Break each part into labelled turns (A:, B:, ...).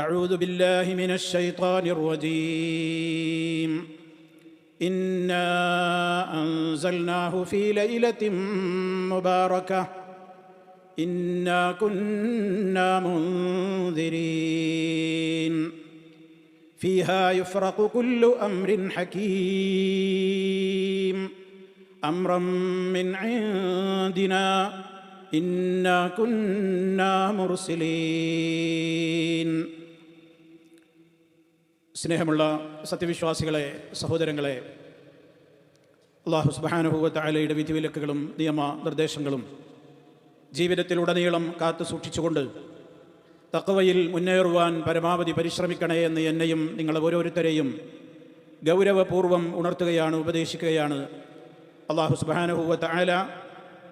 A: أعوذ بالله من الشيطان الرجيم إنا أنزلناه في ليلة مباركة إنا كنا منذرين فيها يفرق كل أمر حكيم أمرا من عندنا إنا كنا مرسلين. സ്നേഹമുള്ള സത്യവിശ്വാസികളെ, സഹോദരങ്ങളെ, അല്ലാഹു സുബ്ഹാനഹു വ തആലയുടെ വിധിവിലക്കുകളും നിയമനിർദ്ദേശങ്ങളും ജീവിതത്തിലുടനീളം കാത്തു സൂക്ഷിച്ചുകൊണ്ട് തഖ്വയിൽ മുന്നേറുവാൻ പരമാവധി പരിശ്രമിക്കണേ എന്ന് എന്നെയും നിങ്ങൾ ഓരോരുത്തരെയും ഗൗരവപൂർവ്വം ഉണർത്തുകയാണ്, ഉപദേശിക്കുകയാണ്. അല്ലാഹു സുബ്ഹാനഹു വ തആല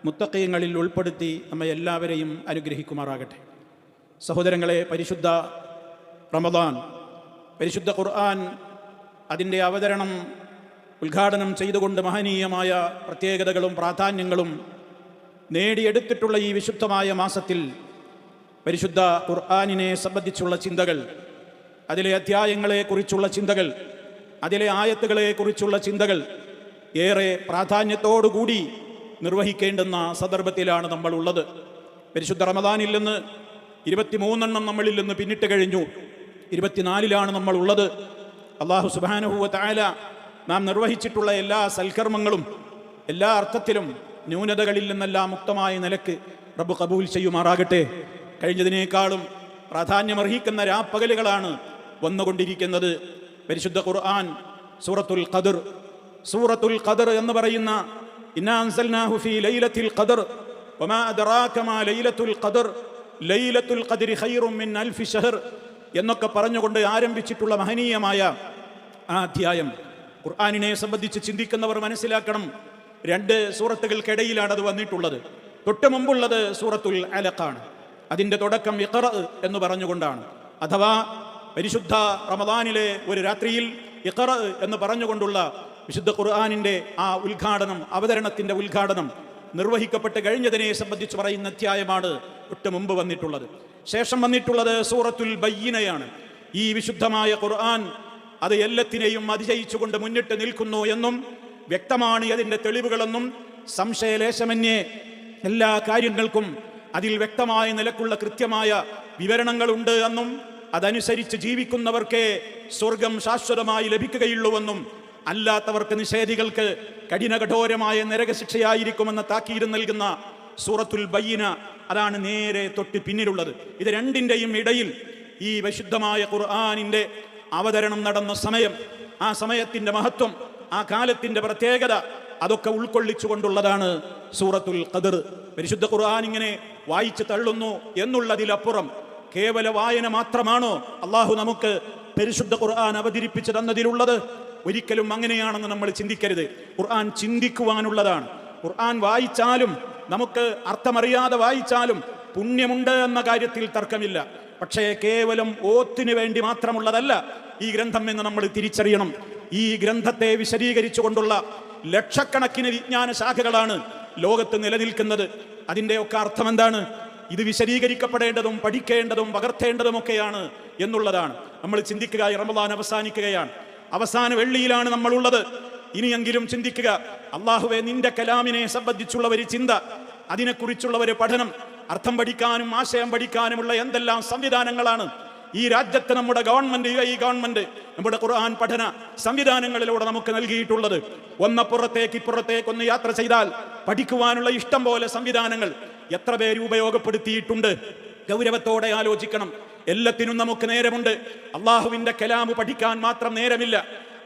A: മുത്തഖീങ്ങളിൽ ഉൾപ്പെടുത്തി നമ്മെ എല്ലാവരെയും അനുഗ്രഹിക്കുമാറാകട്ടെ. സഹോദരങ്ങളെ, പരിശുദ്ധ റമദാൻ, പരിശുദ്ധ ഖുർആൻ അതിൻ്റെ അവതരണം ഉദ്ഘാടനം ചെയ്തുകൊണ്ട് മഹനീയമായ പ്രത്യേകതകളും പ്രാധാന്യങ്ങളും നേടിയെടുത്തിട്ടുള്ള ഈ വിശുദ്ധമായ മാസത്തിൽ പരിശുദ്ധ ഖുർആനിനെ സംബന്ധിച്ചുള്ള ചിന്തകൾ, അതിലെ അധ്യായങ്ങളെക്കുറിച്ചുള്ള ചിന്തകൾ, അതിലെ ആയത്തുകളെക്കുറിച്ചുള്ള ചിന്തകൾ ഏറെ പ്രാധാന്യത്തോടുകൂടി നിർവഹിക്കേണ്ടുന്ന സന്ദർഭത്തിലാണ് നമ്മൾ ഉള്ളത്. പരിശുദ്ധ റമദാനിൽ നിന്ന് 23 നമ്മളിൽ നിന്ന് പിന്നിട്ട് കഴിഞ്ഞു. 24 നമ്മൾ ഉള്ളത്. അല്ലാഹു സുബ്ഹാനഹു വ തആല നാം നിർവഹിച്ചിട്ടുള്ള എല്ലാ സൽക്കർമ്മങ്ങളും എല്ലാ അർത്ഥത്തിലും ന്യൂനതകളിൽ നിന്നെല്ലാം മുക്തമായ നിലക്ക് റബ്ബ് ഖബൂൽ ചെയ്യുമാറാകട്ടെ. കഴിഞ്ഞതിനേക്കാളും പ്രാധാന്യമർഹിക്കുന്ന രാപ്പകലുകളാണ് വന്നുകൊണ്ടിരിക്കുന്നത്. പരിശുദ്ധ ഖുർആൻ സൂറത്തുൽ ഖദർ എന്ന് പറയുന്ന ഇന്നാ അൻസൽനാഹു ഫീ ലൈലത്തിൽ ഖദർ വമാ അദ്റാക മാ ലൈലത്തുൽ ഖദർ ലൈലത്തുൽ ഖദ്രി ഖൈറും മിൻ അൽഫി ശഹർ എന്നൊക്കെ പറഞ്ഞുകൊണ്ട് ആരംഭിച്ചിട്ടുള്ള മഹനീയമായ ആ അധ്യായം ഖുർആനിനെ സംബന്ധിച്ച് ചിന്തിക്കുന്നവർ മനസ്സിലാക്കണം, 2 സൂറത്തുകൾക്കിടയിലാണ് അത് വന്നിട്ടുള്ളത്. തൊട്ട് മുമ്പുള്ളത് സൂറത്തുൽ അലഖാണ്. അതിൻ്റെ തുടക്കം ഇഖ്റ എന്ന് പറഞ്ഞുകൊണ്ടാണ്. അഥവാ പരിശുദ്ധ റമദാനിലെ ഒരു രാത്രിയിൽ ഇഖ്റ എന്ന് പറഞ്ഞുകൊണ്ടുള്ള വിശുദ്ധ ഖുർആനിൻ്റെ ആ ഉദ്ഘാടനം, അവതരണത്തിൻ്റെ ഉദ്ഘാടനം നിർവഹിക്കപ്പെട്ട് കഴിഞ്ഞതിനെ സംബന്ധിച്ച് പറയുന്ന അധ്യായമാണ് തൊട്ട് മുമ്പ് വന്നിട്ടുള്ളത്. ശേഷം വന്നിട്ടുള്ളത് സൂറത്തുൽ ബയ്യിനയാണ്. ഈ വിശുദ്ധമായ ഖുർആൻ അത് എല്ലാത്തിനെയും അതിജയിച്ചുകൊണ്ട് മുന്നിട്ട് നിൽക്കുന്നു എന്നും വ്യക്തമാണ് അതിൻ്റെ തെളിവുകളെന്നും സംശയലേശമന്യേ എല്ലാ കാര്യങ്ങൾക്കും അതിൽ വ്യക്തമായ നിലക്കുള്ള കൃത്യമായ വിവരണങ്ങളുണ്ട് എന്നും അതനുസരിച്ച് ജീവിക്കുന്നവർക്കേ സ്വർഗം ശാശ്വതമായി ലഭിക്കുകയുള്ളൂവെന്നും അല്ലാത്തവർക്ക്, നിഷേധികൾക്ക് കഠിനകഠോരമായ നരകശിക്ഷയായിരിക്കുമെന്ന താക്കീത് നൽകുന്ന സൂറത്തുൽ ബയ്യിന അതാണ് നേരെ തൊട്ട് പിന്നിലുള്ളത്. ഇത് രണ്ടിൻ്റെയും ഇടയിൽ ഈ വിശുദ്ധമായ ഖുർആനിൻ്റെ അവതരണം നടന്ന സമയം, ആ സമയത്തിൻ്റെ മഹത്വം, ആ കാലത്തിൻ്റെ പ്രത്യേകത അതൊക്കെ ഉൾക്കൊള്ളിച്ചുകൊണ്ടുള്ളതാണ് സൂറത്തുൽ ഖദർ. പരിശുദ്ധ ഖുർആൻ ഇങ്ങനെ വായിച്ചു തള്ളുന്നു എന്നുള്ളതിലപ്പുറം കേവല വായന മാത്രമാണോ അള്ളാഹു നമുക്ക് പരിശുദ്ധ ഖുർആൻ അവതരിപ്പിച്ചു തന്നതിലുള്ളത്? ഒരിക്കലും അങ്ങനെയാണെന്ന് നമ്മൾ ചിന്തിക്കരുത്. ഖുർആൻ ചിന്തിക്കുവാനുള്ളതാണ്. ഖുർആൻ വായിച്ചാലും, നമുക്ക് അർത്ഥമറിയാതെ വായിച്ചാലും പുണ്യമുണ്ട് എന്ന കാര്യത്തിൽ തർക്കമില്ല. പക്ഷേ കേവലം ഓത്തിന് വേണ്ടി മാത്രമുള്ളതല്ല ഈ ഗ്രന്ഥം എന്ന് നമ്മൾ തിരിച്ചറിയണം. ഈ ഗ്രന്ഥത്തെ വിശദീകരിച്ചുകൊണ്ടുള്ള ലക്ഷക്കണക്കിന് വിജ്ഞാന ശാഖകളാണ് ലോകത്ത് നിലനിൽക്കുന്നത്. അതിൻ്റെയൊക്കെ അർത്ഥം എന്താണ്? ഇത് വിശദീകരിക്കപ്പെടേണ്ടതും പഠിക്കേണ്ടതും പകർത്തേണ്ടതുമൊക്കെയാണ് എന്നുള്ളതാണ്. നമ്മൾ ചിന്തിക്കുക, റമദാൻ അവസാനിക്കുകയാണ്, അവസാന വെള്ളിയിലാണ് നമ്മളുള്ളത്. ഇനിയെങ്കിലും ചിന്തിക്കുക, അള്ളാഹുവെ, നിന്റെ കലാമിനെ സംബന്ധിച്ചുള്ള ഒരു ചിന്ത, അതിനെക്കുറിച്ചുള്ള ഒരു പഠനം, അർത്ഥം പഠിക്കാനും ആശയം പഠിക്കാനുമുള്ള എന്തെല്ലാം സംവിധാനങ്ങളാണ് ഈ രാജ്യത്ത് നമ്മുടെ ഗവൺമെന്റ്, ഈ ഗവൺമെന്റ് നമ്മുടെ ഖുർആൻ പഠന സംവിധാനങ്ങളിലൂടെ നമുക്ക് നൽകിയിട്ടുള്ളത്. ഇപ്പുറത്തേക്കൊന്ന് യാത്ര ചെയ്താൽ പഠിക്കുവാനുള്ള ഇഷ്ടം പോലെ സംവിധാനങ്ങൾ എത്ര പേര് ഉപയോഗപ്പെടുത്തിയിട്ടുണ്ട്. ഗൗരവത്തോടെ ആലോചിക്കണം. എല്ലാത്തിനും നമുക്ക് നേരമുണ്ട്, അള്ളാഹുവിൻ്റെ കലാമ് പഠിക്കാൻ മാത്രം നേരമില്ല.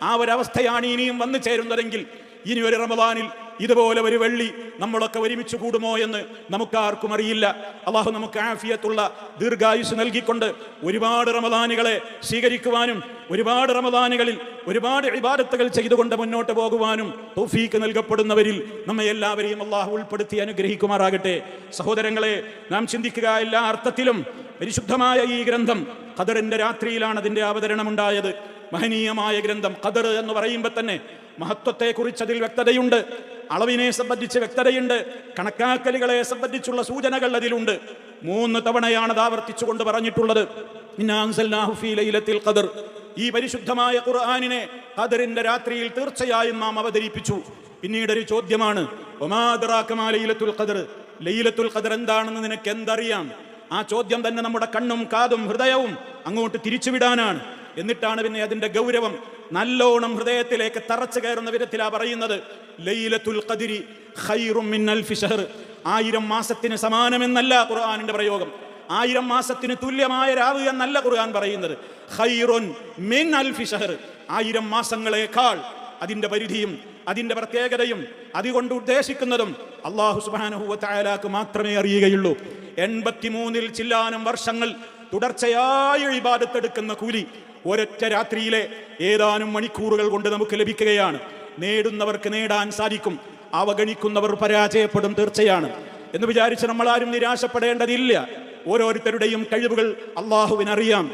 A: ആ ഒരവസ്ഥയാണ് ഇനിയും വന്നു ചേരുന്നതെങ്കിൽ ഇനി ഒരു റമദാനിൽ ഇതുപോലെ ഒരു വെള്ളി നമ്മളൊക്കെ ഒരുമിച്ച് കൂടുമോ എന്ന് നമുക്കാർക്കും അറിയില്ല. അള്ളാഹു നമുക്ക് ആഫിയത്തുള്ള ദീർഘായുസ് നൽകിക്കൊണ്ട് ഒരുപാട് റമദാനുകളെ സ്വീകരിക്കുവാനും ഒരുപാട് റമദാനുകളിൽ ഒരുപാട് ഇബാദത്തുകൾ ചെയ്തുകൊണ്ട് മുന്നോട്ട് പോകുവാനും തൗഫീക്ക് നൽകപ്പെടുന്നവരിൽ നമ്മെ എല്ലാവരെയും അള്ളാഹു ഉൾപ്പെടുത്തി അനുഗ്രഹിക്കുമാറാകട്ടെ. സഹോദരങ്ങളെ, നാം ചിന്തിക്കുക, എല്ലാ അർത്ഥത്തിലും പരിശുദ്ധമായ ഈ ഗ്രന്ഥം ഖദറിന്റെ രാത്രിയിലാണ് അതിൻ്റെ അവതരണമുണ്ടായത്. മഹനീയമായ ഗ്രന്ഥം ഖദർ എന്ന് പറയുമ്പോൾ തന്നെ മഹത്വത്തെക്കുറിച്ച് അതിൽ വ്യക്തതയുണ്ട്, അളവിനെ സംബന്ധിച്ച് വ്യക്തതയുണ്ട്, കണക്കാക്കലുകളെ സംബന്ധിച്ചുള്ള സൂചനകൾ അതിലുണ്ട്. 3 തവണയാണ് അത് ആവർത്തിച്ചുകൊണ്ട് പറഞ്ഞിട്ടുള്ളത്. ഇന്നാ അൻസൽനാഹു ഫീ ലൈലത്തിൽ ഖദർ, ഈ പരിശുദ്ധമായ ഖുർആനിനെ ഖദറിന്റെ രാത്രിയിൽ തീർച്ചയായും നാം അവതരിപ്പിച്ചു. പിന്നീടൊരു ചോദ്യമാണ്, വമാ അദ്റാക മാ ലൈലത്തുൽ ഖദർ, ലൈലത്തുൽ ഖദർ എന്താണെന്ന് നിനക്ക് എന്തറിയാം? ആ ചോദ്യം തന്നെ നമ്മുടെ കണ്ണും കാതും ഹൃദയവും അങ്ങോട്ട് തിരിച്ചുവിടാനാണ്. എന്നിട്ടാണ് പിന്നെ അതിന്റെ ഗൗരവം നല്ലോണം ഹൃദയത്തിലേക്ക് തറച്ചു കയറുന്ന വിധത്തിലാ പറയുന്നത്. ലൈലത്തുൽ ഖദ്രി ഖൈറും മിൻ അൽഫി ശഹർ, 1000 മാസത്തിന് സമാനമെന്നല്ല ഖുർആനിന്റെ പ്രയോഗം. 1000 മാസത്തിന് തുല്യമായ രാവ് എന്നല്ല ഖുർആൻ പറയുന്നത്. ഖൈറുൻ മിൻ അൽഫി ശഹർ, 1000 മാസങ്ങളെക്കാൾ അതിന്റെ പരിധിയും അതിന്റെ പ്രത്യേകതയും അതുകൊണ്ട് ഉദ്ദേശിക്കുന്നതും അല്ലാഹു സുബ്ഹാനഹു വ തആലാക്ക് മാത്രമേ അറിയുകയുള്ളൂ. 83 ചില്ലാനം വർഷങ്ങൾ തുടർച്ചയായി ഇബാദത്ത് എടുക്കുന്ന കൂലി ഒരൊറ്റ രാത്രിയിലെ ഏതാനും മണിക്കൂറുകൾ കൊണ്ട് നമുക്ക് ലഭിക്കുകയാണ്. നേടുന്നവർക്ക് നേടാൻ സാധിക്കും, അവഗണിക്കുന്നവർ പരാജയപ്പെടും തീർച്ചയാണ് എന്ന് വിചാരിച്ച് നമ്മളാരും നിരാശപ്പെടേണ്ടതില്ല. ഓരോരുത്തരുടെയും കഴിവുകൾ അള്ളാഹുവിനറിയാം.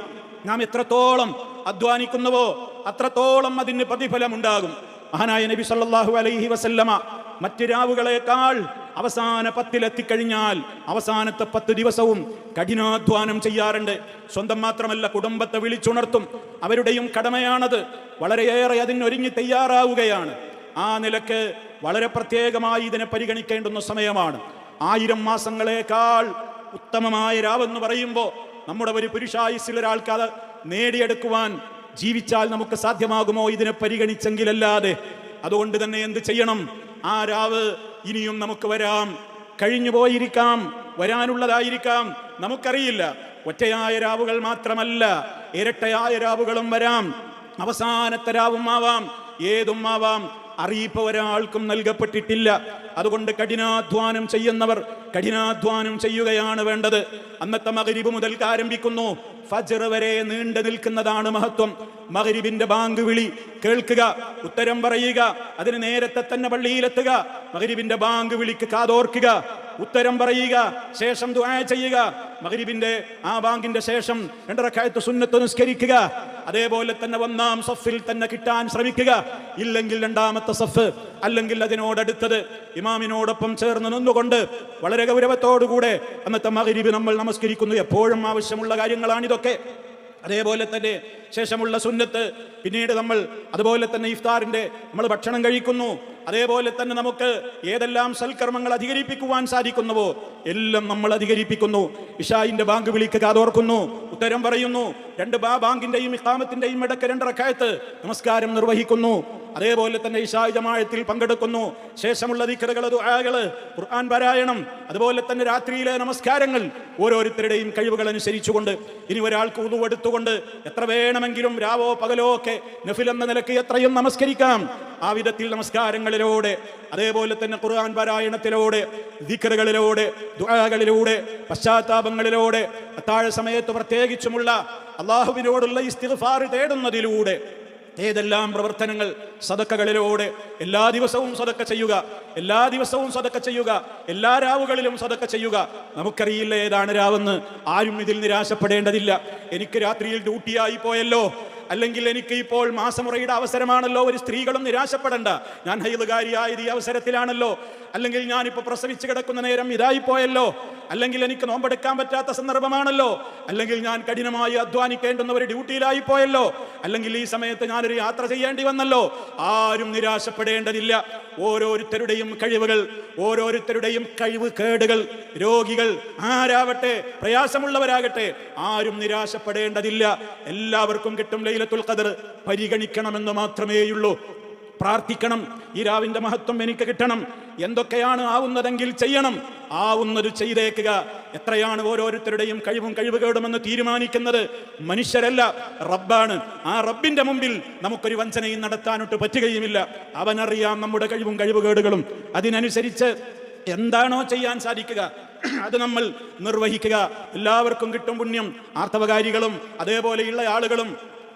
A: നാം എത്രത്തോളം അധ്വാനിക്കുന്നുവോ അത്രത്തോളം അതിന് പ്രതിഫലമുണ്ടാകും. മഹാനായ നബി സല്ലല്ലാഹു അലൈഹി വസല്ലമ മറ്റ് രാവുകളെക്കാൾ അവസാന 10 എത്തിക്കഴിഞ്ഞാൽ അവസാനത്തെ 10 ദിവസവും കഠിനാധ്വാനം ചെയ്യാറുണ്ട്. സ്വന്തം മാത്രമല്ല, കുടുംബത്തെ വിളിച്ചുണർത്തും. അവരുടെയും കടമയാണത്. വളരെയേറെ അതിനൊരുങ്ങി തയ്യാറാവുകയാണ്. ആ നിലക്ക് വളരെ പ്രത്യേകമായി ഇതിനെ പരിഗണിക്കേണ്ടുന്ന സമയമാണ്. 1000 മാസങ്ങളെക്കാൾ ഉത്തമമായ രാവെന്ന് പറയുമ്പോൾ നമ്മുടെ ഒരു പുരുഷായുസ്സിൽ ഒരാൾക്ക് അത് നേടിയെടുക്കുവാൻ ജീവിച്ചാൽ നമുക്ക് സാധ്യമാകുമോ ഇതിനെ പരിഗണിച്ചെങ്കിലല്ലാതെ? അതുകൊണ്ട് തന്നെ എന്ത് ചെയ്യണം? ആ രാവ് ഇനിയും നമുക്ക് വരാം, കഴിഞ്ഞു പോയിരിക്കാം, വരാനുള്ളതായിരിക്കാം, നമുക്കറിയില്ല. ഒറ്റയായ രാവുകൾ മാത്രമല്ല, ഇരട്ടയായ രാവുകളും വരാം, അവസാനത്തെ രാവും ആവാം, ഏതും ആവാം. അറിയിപ്പ് ഒരാൾക്കും നൽകപ്പെട്ടിട്ടില്ല. അതുകൊണ്ട് കഠിനാധ്വാനം ചെയ്യുന്നവർ കഠിനാധ്വാനം ചെയ്യുകയാണ് വേണ്ടത്. അന്നത്തെ മഗ്രിബ് മുതൽ ആരംഭിക്കുന്നു, ഫജ്ർ വരെ നീണ്ടു നിൽക്കുന്നതാണ് മഹത്വം. മഗ്രിബിന്റെ ബാങ്ക് വിളി കേൾക്കുക, ഉത്തരം പറയുക, അതിന് നേരത്തെ തന്നെ പള്ളിയിലെത്തുക, മഗ്രിബിന്റെ ബാങ്ക് വിളിക്ക് കാതോർക്കുക, ഉത്തരം പറയുക, ശേഷം ദുആ ചെയ്യുക. മഗ്രിബിന്റെ ആ ബാങ്കിന്റെ ശേഷം 2 റക്അത്ത് സുന്നത്ത് നിസ്കരിക്കുക. അതേപോലെ തന്നെ 1-ാം സഫിൽ തന്നെ കിട്ടാൻ ശ്രമിക്കുക. ഇല്ലെങ്കിൽ 2-ാമത്തെ സഫ്, അല്ലെങ്കിൽ അതിനോടടുത്തത് ഇമാമിനോടൊപ്പം ചേർന്ന് നിന്നുകൊണ്ട് വളരെ ഗൗരവത്തോടുകൂടെ അന്നത്തെ മഗ്രിബ് നമ്മൾ നമസ്കരിക്കുന്നു. എപ്പോഴും ആവശ്യമുള്ള കാര്യങ്ങളാണിതൊക്കെ. അതേപോലെ തന്നെ ശേഷമുള്ള സുന്നത്ത്, പിന്നീട് നമ്മൾ അതുപോലെ തന്നെ ഇഫ്താറിന്റെ നമ്മൾ ഭക്ഷണം കഴിക്കുന്നു. അതേപോലെ തന്നെ നമുക്ക് ഏതെല്ലാം സൽക്കർമ്മങ്ങൾ അധികരിപ്പിക്കുവാൻ സാധിക്കുന്നുവോ എല്ലാം നമ്മൾ അധികരിപ്പിക്കുന്നു. ഇശായിന്റെ ബാങ്ക് വിളിക്ക് കാതോർക്കുന്നു, ഉത്തരം പറയുന്നു. 2 ബാങ്കിന്റെയും ഇഖാമത്തിന്റെയും ഇടയ്ക്ക് 2 റക്അത്ത് നമസ്കാരം നിർവഹിക്കുന്നു. അതേപോലെ തന്നെ ഇശാഇ ജമാഅത്തിൽ പങ്കെടുക്കുന്നു. ശേഷമുള്ള ദിക്റുകൾ, ദുആകൾ, ഖുർആൻ പാരായണം, അതുപോലെ തന്നെ രാത്രിയിലെ നമസ്കാരങ്ങൾ ഓരോരുത്തരുടെയും കഴിവുകൾ അനുസരിച്ചുകൊണ്ട്. ഇനി ഒരാൾക്ക് ഉളു എടുത്തുകൊണ്ട് എത്ര വേണമെങ്കിലും രാവോ പകലോ ഒക്കെ നഫിൽ എന്ന നിലയ്ക്ക് എത്രയും നമസ്കരിക്കാം. ആ വിധത്തിൽ നമസ്കാരങ്ങളിലൂടെ, അതേപോലെ തന്നെ ഖുർആൻ പാരായണത്തിലൂടെ, ദിക്റുകളിലൂടെ, ദുആകളിലൂടെ, പശ്ചാത്താപങ്ങളിലൂടെ, അത്താഴ സമയത്ത് പ്രത്യേകിച്ചുമുള്ള അല്ലാഹുവിനോടുള്ള ഇസ്തിഗ്ഫാർ തേടുന്നതിലൂടെ, ഏതെല്ലാം പ്രവർത്തനങ്ങൾ, സദക്കകളിലൂടെ എല്ലാ ദിവസവും സദക്ക ചെയ്യുക, എല്ലാ ദിവസവും സദക്ക ചെയ്യുക, എല്ലാ രാവുകളിലും സദക്ക ചെയ്യുക. നമുക്കറിയില്ല ഏതാണ് രാവെന്ന്. ആരും ഇതിൽ നിരാശപ്പെടേണ്ടതില്ല. എനിക്ക് രാത്രിയിൽ ഡ്യൂട്ടിയായി പോയല്ലോ, അല്ലെങ്കിൽ എനിക്ക് ഇപ്പോൾ മാസമുറയുടെ അവസരമാണല്ലോ. ഒരു സ്ത്രീകളും നിരാശപ്പെടണ്ട. ഞാൻ ഹൈലുകാരിയായത് ഈ അവസരത്തിലാണല്ലോ, അല്ലെങ്കിൽ ഞാനിപ്പോൾ പ്രസവിച്ച് കിടക്കുന്ന നേരം ഇതായിപ്പോയല്ലോ, അല്ലെങ്കിൽ എനിക്ക് നോമ്പെടുക്കാൻ പറ്റാത്ത സന്ദർഭമാണല്ലോ, അല്ലെങ്കിൽ ഞാൻ കഠിനമായി അധ്വാനിക്കേണ്ടുന്ന ഒരു ഡ്യൂട്ടിയിലായി പോയല്ലോ, അല്ലെങ്കിൽ ഈ സമയത്ത് ഞാനൊരു യാത്ര ചെയ്യേണ്ടി വന്നല്ലോ. ആരും നിരാശപ്പെടേണ്ടതില്ല. ഓരോരുത്തരുടെയും കഴിവുകൾ, ഓരോരുത്തരുടെയും കഴിവ് കേടുകൾ, രോഗികൾ ആരാവട്ടെ, പ്രയാസമുള്ളവരാകട്ടെ, ആരും നിരാശപ്പെടേണ്ടതില്ല. എല്ലാവർക്കും കിട്ടും ലൈലത്തുൽ ഖദർ. പരിഗണിക്കണമെന്ന് മാത്രമേയുള്ളൂ. പ്രാർത്ഥിക്കണം, ഈ രാവിന്റെ മഹത്വം എനിക്ക് കിട്ടണം. എന്തൊക്കെയാണ് ആവുന്നതെങ്കിൽ ചെയ്യണം, ആവുന്നത് ചെയ്തേക്കുക. എത്രയാണ് ഓരോരുത്തരുടെയും കഴിവും കഴിവുകേടുമെന്ന് തീരുമാനിക്കുന്നത് മനുഷ്യരല്ല, റബ്ബാണ്. ആ റബ്ബിന്റെ മുമ്പിൽ നമുക്കൊരു വഞ്ചനയും നടത്താനൊട്ട് പറ്റുകയുമില്ല. അവനറിയാം നമ്മുടെ കഴിവും കഴിവുകേടുകളും. അതിനനുസരിച്ച് എന്താണോ ചെയ്യാൻ സാധിക്കുക അത് നമ്മൾ നിർവഹിക്കുക. എല്ലാവർക്കും കിട്ടും പുണ്യം. ആർത്തവകാരികളും അതേപോലെയുള്ള ആളുകളും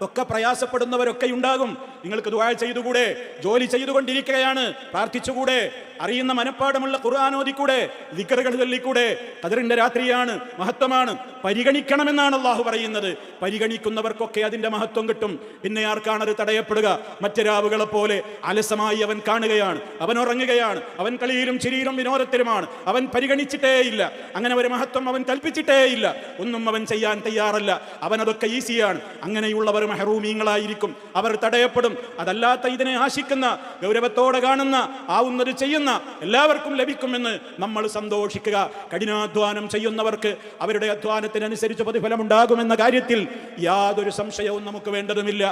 A: ഒക്കെ പ്രയാസപ്പെടുന്നവരൊക്കെ ഉണ്ടാകും. നിങ്ങൾക്ക് ദുആ ചെയ്തുകൂടെ? ജോലി ചെയ്തുകൊണ്ടിരിക്കുകയാണ്, പ്രാർത്ഥിച്ചുകൂടെ? അറിയുന്ന മനപ്പാടമുള്ള ഖുർആൻ ഓതിക്കൂടെ? ദിക്റുകൾ ചൊല്ലിക്കൂടെ? ഖദറിന്റെ രാത്രിയാണ്, മഹത്വമാണ്, പരിഗണിക്കണമെന്നാണ് അള്ളാഹു പറയുന്നത്. പരിഗണിക്കുന്നവർക്കൊക്കെ അതിന്റെ മഹത്വം കിട്ടും. പിന്നെ ആർക്കാണത് തടയപ്പെടുക? മറ്റ് രാവുകളെ പോലെ അലസമായി അവൻ കാണുകയാണ്, അവൻ ഉറങ്ങുകയാണ്, അവൻ കളിയിലും ചിരിയിലും വിനോദത്തിലുമാണ്, അവൻ പരിഗണിച്ചിട്ടേയില്ല. അങ്ങനെ ഒരു മഹത്വം അവൻ കൽപ്പിച്ചിട്ടേയില്ല. ഒന്നും അവൻ ചെയ്യാൻ തയ്യാറല്ല. അവനതൊക്കെ ഈസിയാണ്. അങ്ങനെയുള്ളവർ മഹറൂമീങ്ങളായിരിക്കും, അവർ തടയപ്പെടും. അതല്ലാത്ത ഇതിനെ ആശിക്കുന്ന, ഗൗരവത്തോടെ കാണുന്ന, ആവുന്നത് ചെയ്യുന്ന എല്ലാവർക്കും ലഭിക്കുമെന്ന് നമ്മൾ സന്തോഷിക്കുക. കഠിനാധ്വാനം ചെയ്യുന്നവർക്ക് അവരുടെ അധ്വാനത്തിനനുസരിച്ച് പ്രതിഫലമുണ്ടാകുമെന്ന കാര്യത്തിൽ യാതൊരു സംശയവും നമുക്ക് വേണ്ടതുമില്ല.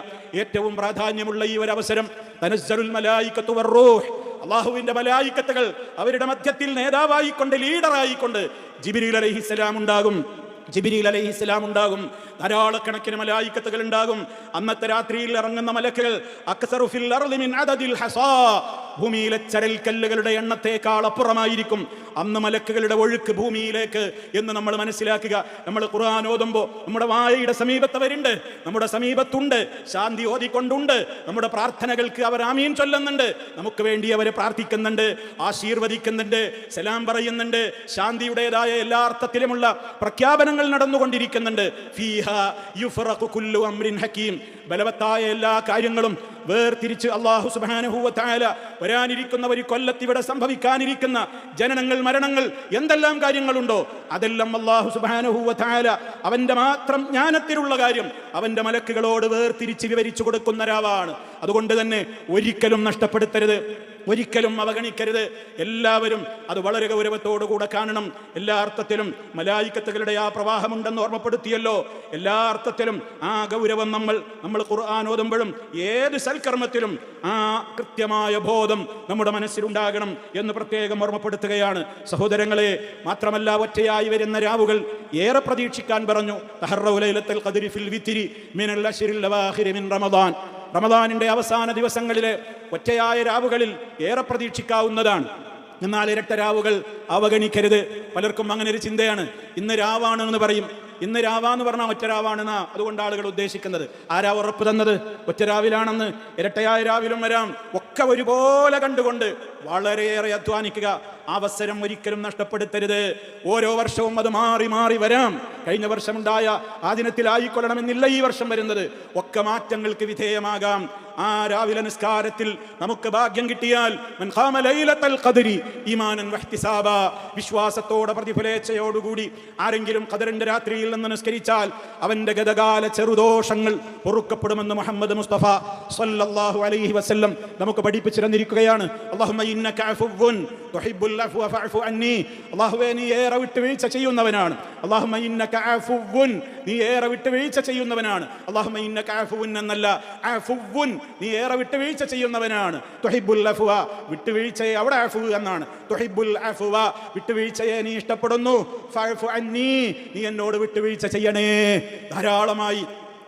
A: ഏറ്റവും പ്രാധാന്യമുള്ള ഈ ഒരു അവസരം, തനസ്സലുൽ മലായികത്തു വറൂഹ്, അല്ലാഹുവിന്റെ മലായികത്തുകൾ അവരുടെ മധ്യത്തിൽ നേതാവായിക്കൊണ്ട്, ലീഡറായിക്കൊണ്ട് ജിബ്രീൽ അലൈഹിസ്സലാം ഉണ്ടാകും. ജിബ്രീൽ അലൈഹിസ്സലാം ഉണ്ടാകും. ധാരാളക്കണക്കിന് മലായികത്തുകൾ ഉണ്ടാകും. അന്നത്തെ രാത്രിയിൽ ഇറങ്ങുന്ന മലക്കുകൾ അക്സറു ഫിൽ അർളി മിൻ അദദിൽ ഹസാ, ഭൂമിയിലെ ചരൽക്കല്ലുകളുടെ എണ്ണത്തേക്കാൾ അപ്പുറമായിരിക്കും അന്ന് മലക്കുകളുടെ ഒഴുക്ക് ഭൂമിയിലേക്ക് എന്ന് നമ്മൾ മനസ്സിലാക്കുക. നമ്മൾ ഖുർആൻ ഓതുമ്പോൾ നമ്മുടെ വായയുടെ സമീപത്തവരുണ്ട്, നമ്മുടെ സമീപത്തുണ്ട്, ശാന്തി ഓതിക്കൊണ്ടുണ്ട്. നമ്മുടെ പ്രാർത്ഥനകൾക്ക് അവർ ആമീൻ ചൊല്ലുന്നുണ്ട്, നമുക്ക് വേണ്ടി അവരെ പ്രാർത്ഥിക്കുന്നുണ്ട്, ആശീർവദിക്കുന്നുണ്ട്, സലാം പറയുന്നുണ്ട്. ശാന്തിയുടേതായ എല്ലാ അർത്ഥത്തിലുമുള്ള പ്രഖ്യാപനങ്ങൾ നടന്നുകൊണ്ടിരിക്കുന്നുണ്ട്. ഫീഹാ യുഫറഖു കുല്ലു അംറിൻ ഹകീം, ബലവത്തായ എല്ലാ കാര്യങ്ങളും വേർതിരിച്ച് അല്ലാഹു സുബ്ഹാനഹു വ തആല വരാനിരിക്കുന്ന ഒരു കൊല്ലത്ത് ഇവിടെ സംഭവിക്കാനിരിക്കുന്ന ജനനങ്ങൾ, മരണങ്ങൾ, എന്തെല്ലാം കാര്യങ്ങളുണ്ടോ അതെല്ലാം അല്ലാഹു സുബ്ഹാനഹു വ തആല അവന്റെ മാത്രം ജ്ഞാനത്തിലുള്ള കാര്യം അവന്റെ മലക്കുകളോട് വേർതിരിച്ച് വിവരിച്ചു കൊടുക്കുന്ന രാവാണ്. അതുകൊണ്ട് തന്നെ ഒരിക്കലും നഷ്ടപ്പെടുത്തരുത്, ഒരിക്കലും അവഗണിക്കരുത്. എല്ലാവരും അത് വളരെ ഗൗരവത്തോടുകൂടെ കാണണം. എല്ലാ അർത്ഥത്തിലും മലായികത്തുകളുടെ ആ പ്രവാഹമുണ്ടെന്ന് ഓർമ്മപ്പെടുത്തിയല്ലോ. എല്ലാ അർത്ഥത്തിലും ആ ഗൗരവം നമ്മൾ ഖുർആൻ ഓതുമ്പോഴും ഏത് സൽക്കർമ്മത്തിലും ആ കൃത്യമായ ബോധം നമ്മുടെ മനസ്സിലുണ്ടാകണം എന്ന് പ്രത്യേകം ഓർമ്മപ്പെടുത്തുകയാണ്. സഹോദരങ്ങളെ, മാത്രമല്ല ഒറ്റയായി വരുന്ന രാവുകൾ ഏറെ പ്രതീക്ഷിക്കാൻ പറഞ്ഞു. തഹറൗ ലൈലത്തുൽ ഖദ്രി ഫിൽ വിത്രി മിനൽ അശ്റിൽ അവാഖിരി മിൻ റമദാൻ, റമദാനിന്റെ അവസാന ദിവസങ്ങളിലെ ഒറ്റയായ രാവുകളിൽ ഏറെ പ്രതീക്ഷിക്കാവുന്നതാണ്. എന്നാൽ ഇരട്ട രാവുകൾ അവഗണിക്കരുത്. പലർക്കും അങ്ങനെ ഒരു ചിന്തയാണ്. ഇന്ന് രാവാണ് എന്ന് പറയും. ഇന്ന് രാവാന്ന് പറഞ്ഞാൽ ഒറ്റ രാവാണെന്നാ അതുകൊണ്ട് ആളുകൾ ഉദ്ദേശിക്കുന്നത്. ആരാ ഉറപ്പ് തന്നത് ഒറ്റ രാവിലാണെന്ന്? ഇരട്ടയായ രാവിലും വരാം. ഒക്കെ ഒരുപോലെ കണ്ടുകൊണ്ട് വളരെയേറെ അധ്വാനിക്കുക. അവസരം ഒരിക്കലും നഷ്ടപ്പെടുത്തരുത്. ഓരോ വർഷവും അത് മാറി മാറി വരാം. കഴിഞ്ഞ വർഷമുണ്ടായ ആ ദിനത്തിലായിക്കൊള്ളണമെന്നില്ല ഈ വർഷം വരുന്നത്. ഒക്കെ മാറ്റങ്ങൾക്ക് വിധേയമാകാം. ആ രാവിലെ നിസ്കാരത്തിൽ നമുക്ക് ഭാഗ്യം കിട്ടിയാൽ മൻ ഖാമ ലൈലത്തുൽ ഖദ്രി ഈമാനൻ വഹ്തിസാബാ, വിശ്വാസത്തോടെ പ്രതിഫലേച്ഛയോടുകൂടി ആരെങ്കിലും ഖദറിന്റെ രാത്രിയിൽ നിന്ന് നിസ്കരിച്ചാൽ അവന്റെ ഗതകാല ചെറുദോഷങ്ങൾ പൊറുക്കപ്പെടുമെന്ന് മുഹമ്മദ് മുസ്തഫ സ്വല്ലല്ലാഹു അലൈഹി വസല്ലം നമുക്ക് പഠിപ്പിച്ചു തന്നിരിക്കുകയാണ്. അല്ലാഹുമ്മ ഇന്നക അഫുവ്വുൻ തുഹിബ്ബുൽ അഫ്വ ഫഅഫു അന്നി, അല്ലാഹുവേ നീ ഏറെ വിട്ടുവീഴ്ച ചെയ്യുന്നവനാണ്. അല്ലാഹുമ്മ ഇന്നക അഫുവ്വുൻ, നീ ഏറെ വിട്ടുവീഴ്ച ചെയ്യുന്നവനാണ്. അല്ലാഹുമ്മ ഇന്നക അഫുവ്വുൻ എന്നല്ല, അഫുവ്വുൻ, നീ ഏറെ വിട്ടുവീഴ്ച ചെയ്യുന്നവനാണ്. തുഹിബ്ബുൽ അഫ്വ, വിട്ടുവീഴ്ചയെ അവിടെ അഫു എന്നാണ്. തുഹിബ്ബുൽ അഫ്വ, വിട്ടുവീഴ്ചയെ നീ ഇഷ്ടപ്പെടുന്നു. ഫഅഫു അന്നി, നീ എന്നോട് വിട്ടുവീഴ്ച ചെയ്യണേ. ധാരാളമായി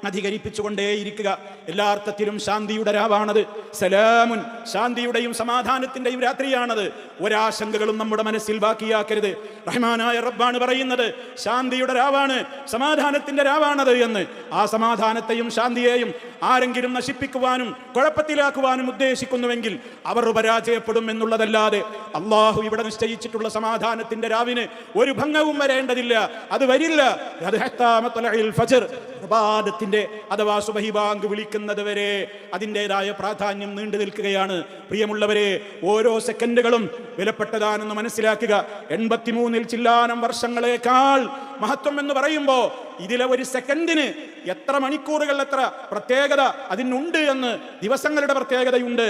A: അധികരിപ്പിച്ചുകൊണ്ടേയിരിക്കുക. എല്ലാ അർത്ഥത്തിലും ശാന്തിയുടെ രാവാണത്. സലാമുൻ, ശാന്തിയുടെയും സമാധാനത്തിന്റെയും രാത്രിയാണത്. ഒരാശങ്കകളും നമ്മുടെ മനസ്സിൽ ബാക്കിയാക്കരുത്. റഹ്മാനായ റബ്ബാണ് പറയുന്നത് ശാന്തിയുടെ രാവാണ്, സമാധാനത്തിന്റെ രാവാണത് എന്ന്. ആ സമാധാനത്തെയും ശാന്തിയെയും ആരെങ്കിലും നശിപ്പിക്കുവാനും കുഴപ്പത്തിലാക്കുവാനും ഉദ്ദേശിക്കുന്നുവെങ്കിൽ അവർ പരാജയപ്പെടും എന്നുള്ളതല്ലാതെ അള്ളാഹു ഇവിടെ നിശ്ചയിച്ചിട്ടുള്ള സമാധാനത്തിന്റെ രാവിന് ഒരു ഭംഗവും വരേണ്ടതില്ല. അത് വരില്ല. അത് പ്രഭാതത്തിന്റെ അഥവാ സുബഹി ബാങ്ക് വിളിക്കുന്നത് വരെ അതിൻ്റെതായ പ്രാധാന്യം നീണ്ടു നിൽക്കുകയാണ്. പ്രിയമുള്ളവരെ, ഓരോ സെക്കൻഡുകളും വിലപ്പെട്ടതാണെന്ന് മനസ്സിലാക്കുക. 83 ചില്ലാനം വർഷങ്ങളേക്കാൾ മഹത്വം എന്ന് പറയുമ്പോൾ ഇതിലെ ഒരു സെക്കൻഡിന് എത്ര മണിക്കൂറുകൾ, എത്ര പ്രത്യേകത അതിനുണ്ട് എന്ന്, ദിവസങ്ങളുടെ പ്രത്യേകതയുണ്ട്,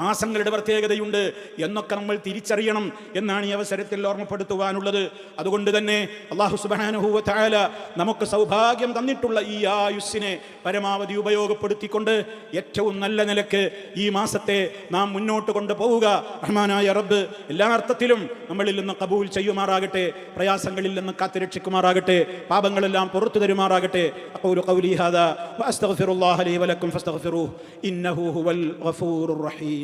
A: മാസങ്ങളുടെ പ്രത്യേകതയുണ്ട് എന്നൊക്കെ നമ്മൾ തിരിച്ചറിയണം എന്നാണ് ഈ അവസരത്തിൽ ഓർമ്മപ്പെടുത്തുവാനുള്ളത്. അതുകൊണ്ട് തന്നെ അല്ലാഹു സുബ്ഹാനഹു വ തആല നമുക്ക് സൗഭാഗ്യം തന്നിട്ടുള്ള ഈ ആയുസ്സിനെ പരമാവധി ഉപയോഗപ്പെടുത്തിക്കൊണ്ട് ഏറ്റവും നല്ല നിലക്ക് ഈ മാസത്തെ നാം മുന്നോട്ട് കൊണ്ടുപോവുക. റഹ്മാനായ റബ്ബ് എല്ലാ അർത്ഥത്തിലും നമ്മളിൽ നിന്ന് കബൂൽ ചെയ്യുമാറാകട്ടെ, പ്രയാസങ്ങളിൽ നിന്ന് കാത്തുരക്ഷിക്കുമാറാകട്ടെ, പാപങ്ങളെല്ലാം പുറത്തു തരുമാറാകട്ടെ. അഖൂലു ഖൗലി ഹാദാ വഅസ്തഗ്ഫിറുല്ലാഹ ലീ വലക്കും ഫസ്തഗ്ഫിറൂഹു ഇന്നഹു ഹുവൽ ഗഫൂറുർ റഹീം.